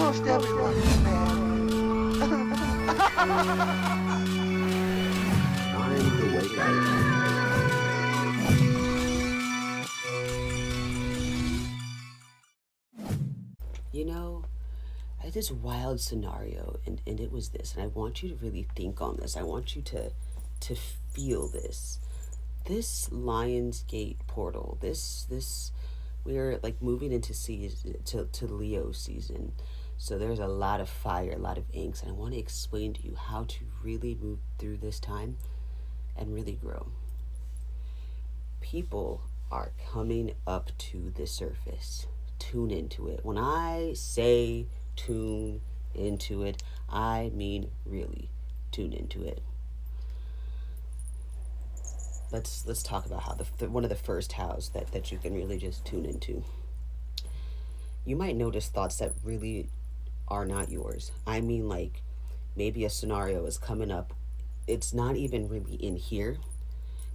Most everyone is Time to wake up. You know, I had this wild scenario, and it was this, and I want you to really think on this. I want you to feel this. This Lionsgate portal, this we're like moving into season to Leo season. So there's a lot of fire, a lot of angst, and I want to explain to you how to really move through this time and really grow. People are coming up to the surface. Tune into it. When I say tune into it, I mean really tune into it. Let's talk about how one of the first hows that you can really just tune into. You might notice thoughts that really are not yours. I mean, like, maybe a scenario is coming up. It's not even really in here,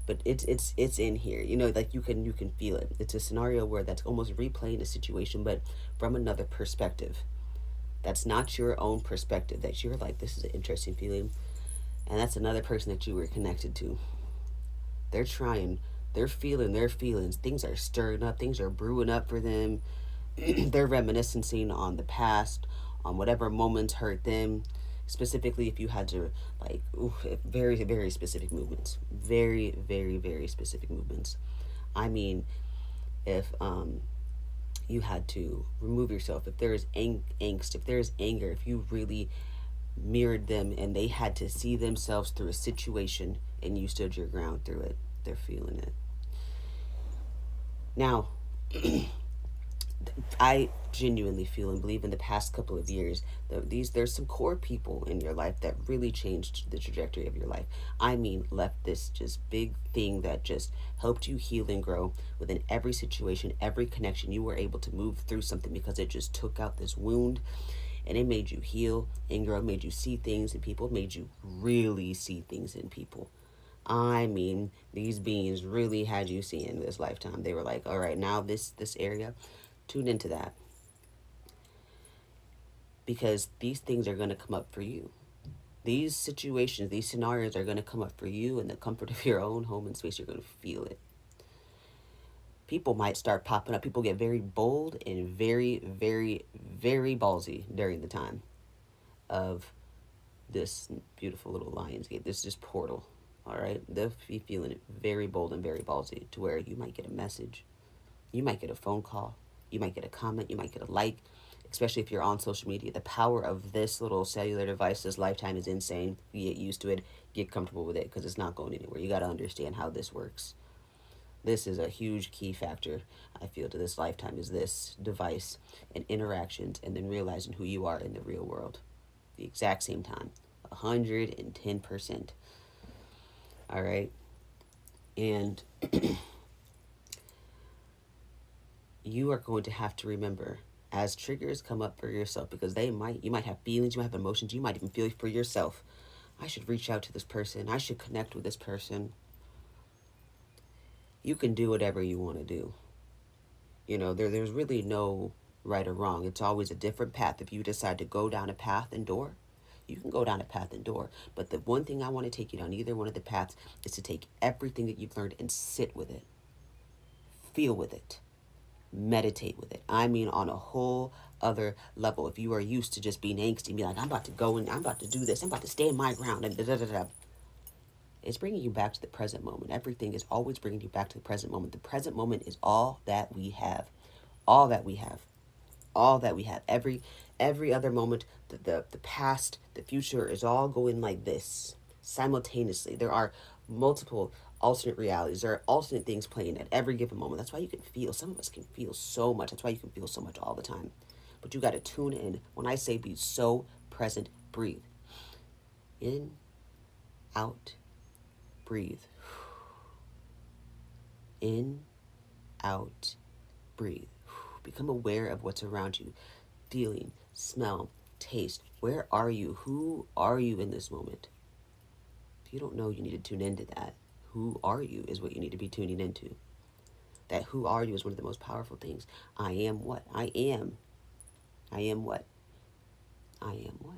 but it's in here. You know, like you can feel it. It's a scenario where that's almost replaying a situation, but from another perspective. That's not your own perspective. That you're like, this is an interesting feeling, and that's another person that you were connected to. They're trying. They're feeling their feelings. Things are stirring up. Things are brewing up for them. They're reminiscing on the past, on whatever moments hurt them. Specifically, if you had to, like, ooh, very, very specific movements. Very, very, very specific movements. I mean, if you had to remove yourself, if there is angst, if there is anger, if you really mirrored them and they had to see themselves through a situation and you stood your ground through it, they're feeling it. Now, I genuinely feel and believe in the past couple of years that there's some core people in your life that really changed the trajectory of your life. I mean, left this just big thing that just helped you heal and grow within every situation, every connection. You were able to move through something because it just took out this wound and it made you heal and grow, made you see things in people, made you really see things in people. I mean, these beings really had you seeing this lifetime. They were like, all right, now this area, tune into that because these things are going to come up for you. These situations, these scenarios are going to come up for you in the comfort of your own home and space. You're going to feel it. People might start popping up. People get very bold and very, very, very ballsy during the time of this beautiful little Lionsgate, this just portal. All right, they'll be feeling it very bold and very ballsy to where you might get a message, you might get a phone call, you might get a comment, you might get a like, especially if you're on social media. The power of this little cellular device, this lifetime is insane. You get used to it, get comfortable with it because it's not going anywhere. You got to understand how this works. This is a huge key factor, I feel, to this lifetime is this device and interactions and then realizing who you are in the real world. The exact same time. 110%. All right. And you are going to have to remember as triggers come up for yourself because you might have feelings, you might have emotions, you might even feel for yourself. I should reach out to this person. I should connect with this person. You can do whatever you want to do. You know, there's really no right or wrong. It's always a different path. If you decide to go down a path and door, you can go down a path and door. But the one thing I want to take you down either one of the paths is to take everything that you've learned and sit with it. Feel with it. Meditate with it. I mean, on a whole other level. If you are used to just being angsty and be like, I'm about to go and I'm about to do this, I'm about to stand my ground, and da da da da. It's bringing you back to the present moment. Everything is always bringing you back to the present moment. The present moment is all that we have. All that we have. All that we have. Every other moment, the past, the future is all going like this simultaneously. There are multiple alternate realities. There are alternate things playing at every given moment. That's why you can feel. Some of us can feel so much. That's why you can feel so much all the time. But you got to tune in. When I say be so present, breathe. In, out, breathe. In, out, breathe. Become aware of what's around you. Feeling, smell, taste. Where are you? Who are you in this moment? If you don't know, you need to tune into that. Who are you is what you need to be tuning into. That who are you is one of the most powerful things. I am what? I am. I am what? I am what?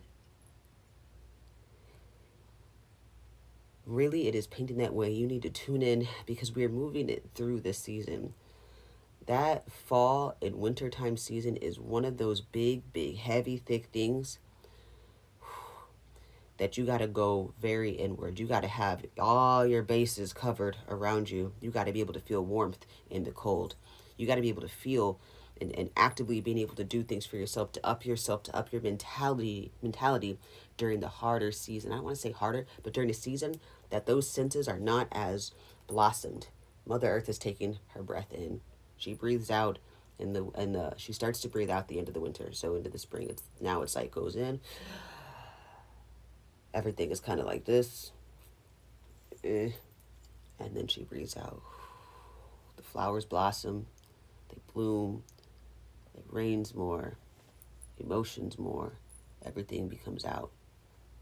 Really, it is painting that way. You need to tune in because we're moving it through this season. That fall and wintertime season is one of those big, heavy, thick things that you got to go very inward. You got to have all your bases covered around you. You got to be able to feel warmth in the cold. You got to be able to feel and actively being able to do things for yourself, to up your mentality during the harder season. I don't want to say harder, but during the season that those senses are not as blossomed. Mother Earth is taking her breath in. She breathes out she starts to breathe out the end of the winter. So into the spring, it's like goes in. Everything is kind of like this. And then she breathes out. The flowers blossom. They bloom. It rains more. Emotions more. Everything becomes out.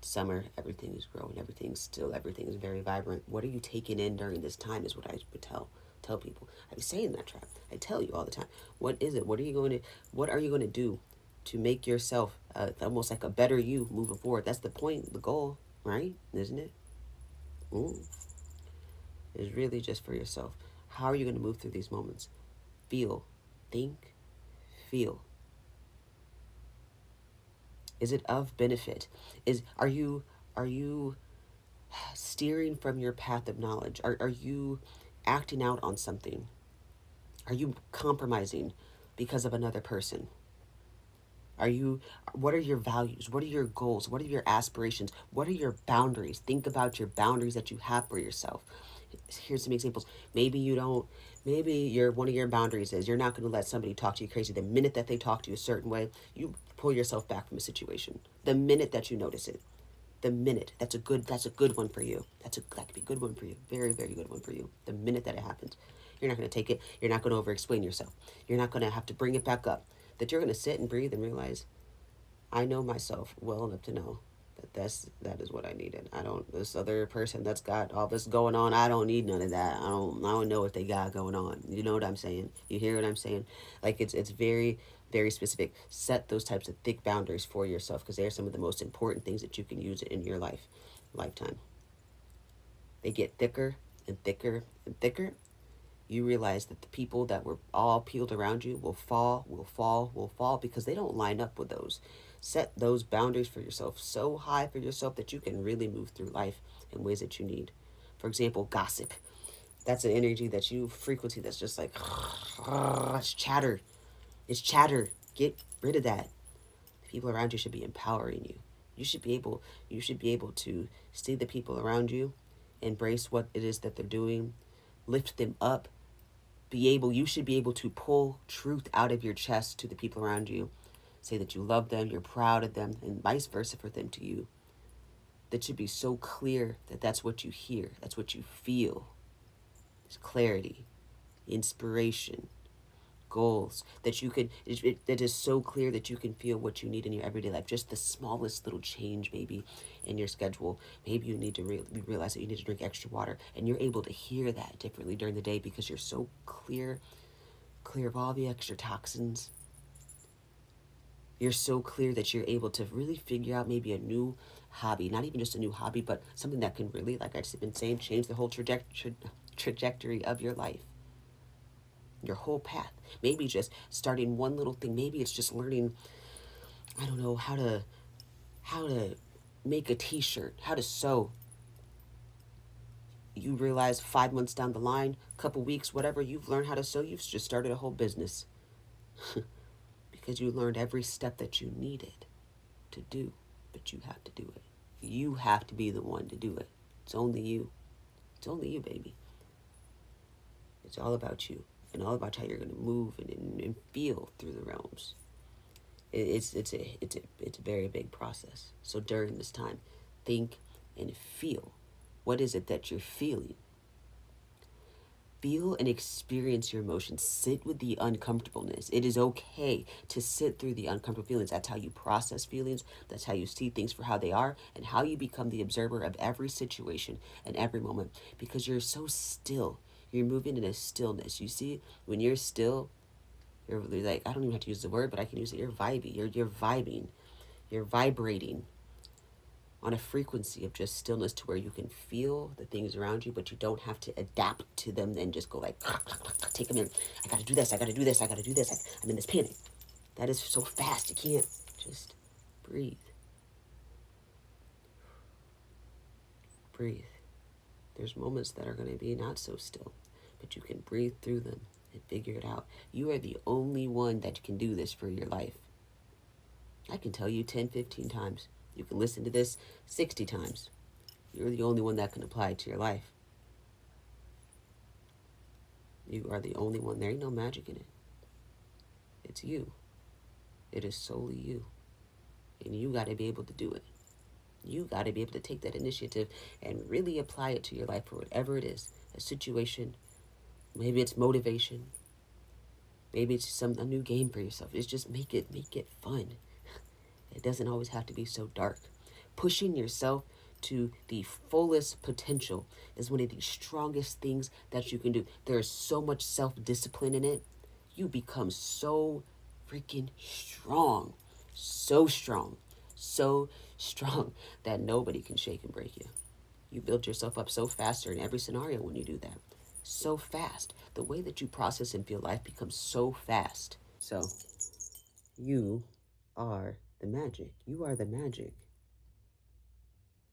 Summer, everything is growing. Everything is very vibrant. What are you taking in during this time is what I would tell people. I be saying that, trap. I tell you all the time. What is it? What are you going to do to make yourself almost like a better you moving forward? That's the point, the goal, right? Isn't it? It's really just for yourself. How are you going to move through these moments? Feel, think, feel. Is it of benefit? Are you steering from your path of knowledge? Are you acting out on something? Are you compromising because of another person? What are your values? What are your goals? What are your aspirations? What are your boundaries? Think about your boundaries that you have for yourself. Here's some examples. Maybe one of your boundaries is you're not going to let somebody talk to you crazy. The minute that they talk to you a certain way, you pull yourself back from a situation. The minute that you notice it. The minute. That's a good one for you. That could be a good one for you. Very, very good one for you. The minute that it happens. You're not going to take it. You're not going to over explain yourself. You're not going to have to bring it back up. That you're going to sit and breathe and realize, I know myself well enough to know that is what I needed. I don't, this other person that's got all this going on, I don't need none of that. I don't know what they got going on. You know what I'm saying? You hear what I'm saying? Like it's very, very specific. Set those types of thick boundaries for yourself because they are some of the most important things that you can use in your lifetime. They get thicker and thicker and thicker. You realize that the people that were all peeled around you will fall because they don't line up with those. Set those boundaries for yourself so high for yourself that you can really move through life in ways that you need. For example, gossip. That's an energy that you frequency that's just like it's chatter. It's chatter. Get rid of that. The people around you should be empowering you. You should be able to see the people around you, embrace what it is that they're doing, lift them up, you should be able to pull truth out of your chest to the people around you. Say that you love them, you're proud of them, and vice versa for them to you. That should be so clear that that's what you hear, that's what you feel. It's clarity, inspiration, goals that you can, that is so clear that you can feel what you need in your everyday life. Just the smallest little change maybe in your schedule. Maybe you need to realize that you need to drink extra water, and you're able to hear that differently during the day because you're so clear of all the extra toxins. You're so clear that you're able to really figure out maybe a new hobby, not even just a new hobby, but something that can really, like I've been saying, change the whole trajectory of your life, your whole path. Maybe just starting one little thing. Maybe it's just learning, I don't know, how to make a t-shirt, how to sew. You realize 5 months down the line, couple weeks, whatever, you've learned how to sew. You've just started a whole business. Because you learned every step that you needed to do, but you have to do it. You have to be the one to do it. It's only you. It's only you, baby. It's all about you and all about how you're going to move and feel through the realms. It's a very big process. So during this time, think and feel. What is it that you're feeling? Feel and experience your emotions. Sit with the uncomfortableness. It is okay to sit through the uncomfortable feelings. That's how you process feelings. That's how you see things for how they are and how you become the observer of every situation and every moment because you're so still. You're moving in a stillness. You see, when you're still, you're like, I don't even have to use the word, but I can use it. You're vibing. You're vibing. You're vibrating on a frequency of just stillness to where you can feel the things around you, but you don't have to adapt to them and just go like, take them in. I gotta do this, I gotta do this, I gotta do this. I'm in this panic. That is so fast, you can't just breathe. Breathe. There's moments that are gonna be not so still, but you can breathe through them and figure it out. You are the only one that can do this for your life. I can tell you 10, 15 times. You can listen to this 60 times. You're the only one that can apply it to your life. You are the only one. There ain't no magic in it. It's you. It is solely you. And you got to be able to do it. You got to be able to take that initiative and really apply it to your life for whatever it is. A situation. Maybe it's motivation. Maybe it's a new game for yourself. It's just make it fun. It doesn't always have to be so dark. Pushing yourself to the fullest potential is one of the strongest things that you can do. There is so much self-discipline in it. You become so freaking strong. So strong. So strong that nobody can shake and break you. You build yourself up so faster in every scenario when you do that. So fast. The way that you process and feel life becomes so fast. So, you are the magic. You are the magic.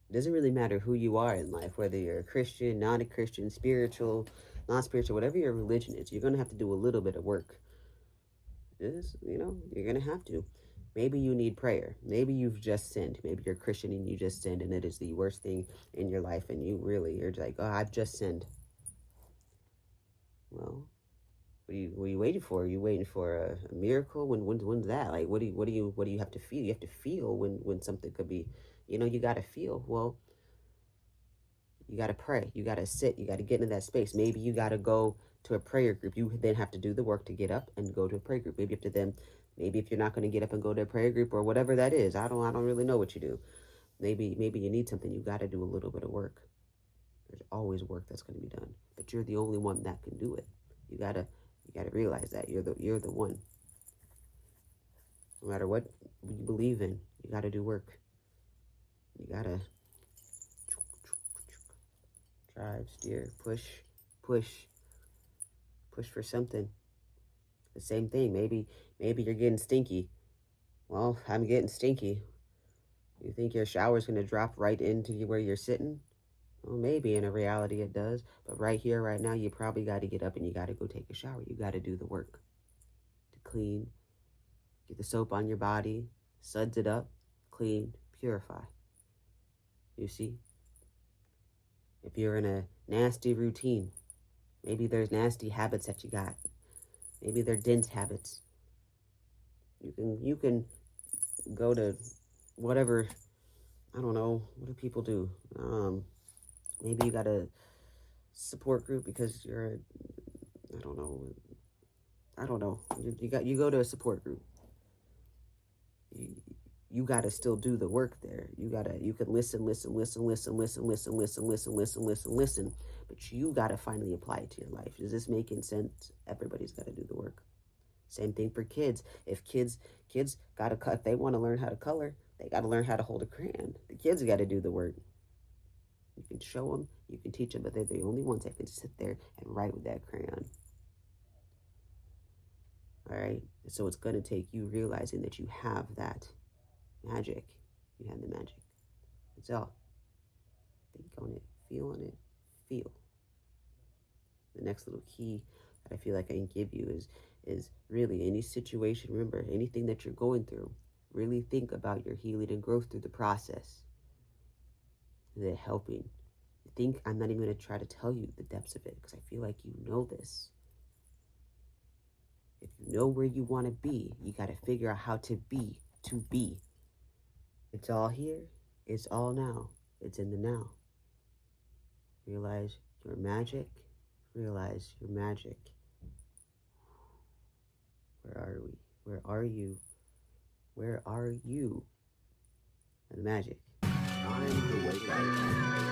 It doesn't really matter who you are in life, whether you're a Christian, not a Christian, spiritual, non spiritual, whatever your religion is, you're going to have to do a little bit of work. You're going to have to. Maybe you need prayer. Maybe you've just sinned. Maybe you're a Christian and you just sinned and it is the worst thing in your life and you're like, oh, I've just sinned. Well, what are you waiting for? Are you waiting for a miracle? When's that? Like, what do you have to feel? You have to feel when something could be, you got to feel. Well, you got to pray. You got to sit. You got to get into that space. Maybe you got to go to a prayer group. You then have to do the work to get up and go to a prayer group. Maybe if you're not going to get up and go to a prayer group or whatever that is, I don't really know what you do. Maybe you need something. You got to do a little bit of work. There's always work that's going to be done, but you're the only one that can do it. You gotta realize that you're the one. No matter what you believe in, you gotta do work. You gotta drive, steer, push for something. The same thing. Maybe you're getting stinky. Well, I'm getting stinky. You think your shower's gonna drop right into where you're sitting? Well, maybe in a reality it does, but right here, right now, you probably got to get up and you got to go take a shower. You got to do the work to clean, get the soap on your body, suds it up, clean, purify. You see? If you're in a nasty routine, maybe there's nasty habits that you got. Maybe they're dense habits. You can go to whatever, I don't know, what do people do? Maybe you got a support group because you're I don't know. You go to a support group. You got to still do the work there. You can listen, but you got to finally apply it to your life. Is this making sense? Everybody's got to do the work. Same thing for kids. If kids got to cut, if they want to learn how to color, they got to learn how to hold a crayon. The kids got to do the work. You can show them, you can teach them, but they're the only ones that can sit there and write with that crayon. All right? So it's going to take you realizing that you have that magic. You have the magic. That's all. Think on it. Feel on it. Feel. The next little key that I feel like I can give you is really any situation, remember, anything that you're going through, really think about your healing and growth through the process. Is it helping? I'm not even going to try to tell you the depths of it because I feel like you know this. If you know where you want to be, you got to figure out how to be. It's all here. It's all now. It's in the now. Realize your magic. Realize your magic. Where are we? Where are you? Where are you? And the magic. Time to wake up.